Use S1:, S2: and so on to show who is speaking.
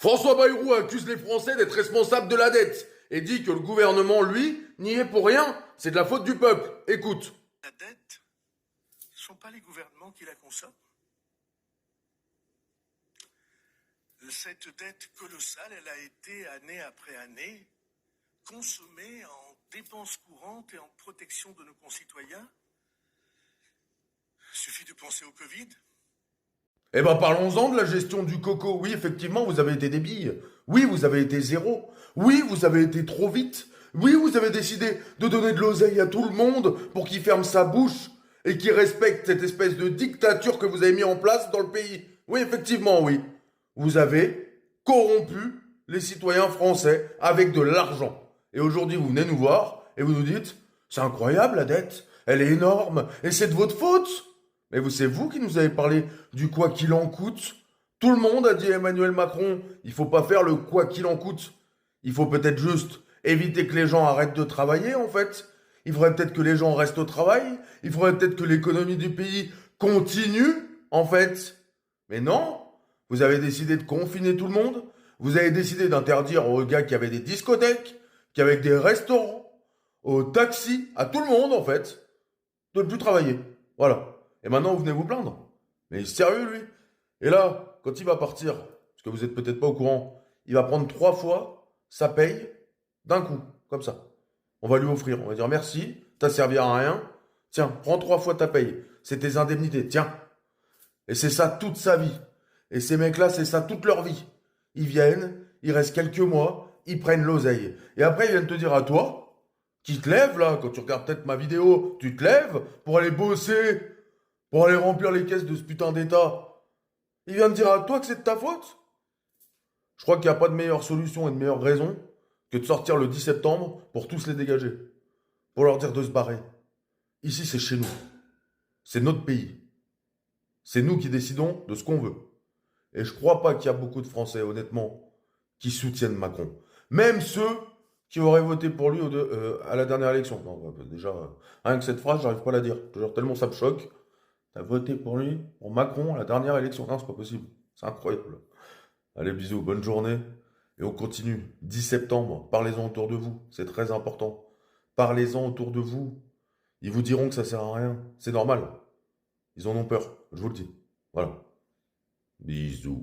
S1: François Bayrou accuse les Français d'être responsables de la dette et dit que le gouvernement, lui, n'y est pour rien. C'est de la faute du peuple. Écoute.
S2: La dette, ce ne sont pas les gouvernements qui la consomment. Cette dette colossale, elle a été, année après année, consommée en dépenses courantes et en protection de nos concitoyens. Il suffit de penser au Covid.
S1: Eh ben parlons-en de la gestion du coco. Oui, effectivement, vous avez été des billes. Oui, vous avez été zéro. Oui, vous avez été trop vite. Oui, vous avez décidé de donner de l'oseille à tout le monde pour qu'il ferme sa bouche et qu'il respecte cette espèce de dictature que vous avez mis en place dans le pays. Oui, effectivement, oui. Vous avez corrompu les citoyens français avec de l'argent. Et aujourd'hui, vous venez nous voir et vous nous dites, c'est incroyable la dette, elle est énorme et c'est de votre faute. Mais c'est vous qui nous avez parlé du quoi qu'il en coûte. Tout le monde a dit à Emmanuel Macron, il faut pas faire le quoi qu'il en coûte. Il faut peut-être juste éviter que les gens arrêtent de travailler, en fait. Il faudrait peut-être que les gens restent au travail. Il faudrait peut-être que l'économie du pays continue, en fait. Mais non, vous avez décidé de confiner tout le monde. Vous avez décidé d'interdire aux gars qui avaient des discothèques, qui avaient des restaurants, aux taxis, à tout le monde, en fait, de ne plus travailler. Voilà. Et maintenant, vous venez vous plaindre. Mais il est sérieux, lui. Et là, quand il va partir, parce que vous êtes peut-être pas au courant, il va prendre 3 fois sa paye d'un coup, comme ça. On va lui offrir, on va dire merci, t'as servi à rien. Tiens, prends 3 fois ta paye. C'est tes indemnités, tiens. Et c'est ça toute sa vie. Et ces mecs-là, c'est ça toute leur vie. Ils viennent, ils restent quelques mois, ils prennent l'oseille. Et après, ils viennent te dire à toi, qui te lèves là, quand tu regardes peut-être ma vidéo, tu te lèves pour aller bosser, pour aller remplir les caisses de ce putain d'État. Il vient te dire à toi que c'est de ta faute. Je crois qu'il n'y a pas de meilleure solution et de meilleure raison que de sortir le 10 septembre pour tous les dégager. Pour leur dire de se barrer. Ici, c'est chez nous. C'est notre pays. C'est nous qui décidons de ce qu'on veut. Et je crois pas qu'il y a beaucoup de Français, honnêtement, qui soutiennent Macron. Même ceux qui auraient voté pour lui à la dernière élection. Non, déjà, rien que cette phrase, j'arrive pas à la dire. Toujours tellement ça me choque. T'as voté pour lui, pour Macron, à la dernière élection. Non, c'est pas possible. C'est incroyable. Allez, bisous, bonne journée. Et on continue. 10 septembre, parlez-en autour de vous. C'est très important. Parlez-en autour de vous. Ils vous diront que ça sert à rien. C'est normal. Ils en ont peur. Je vous le dis. Voilà. Bisous.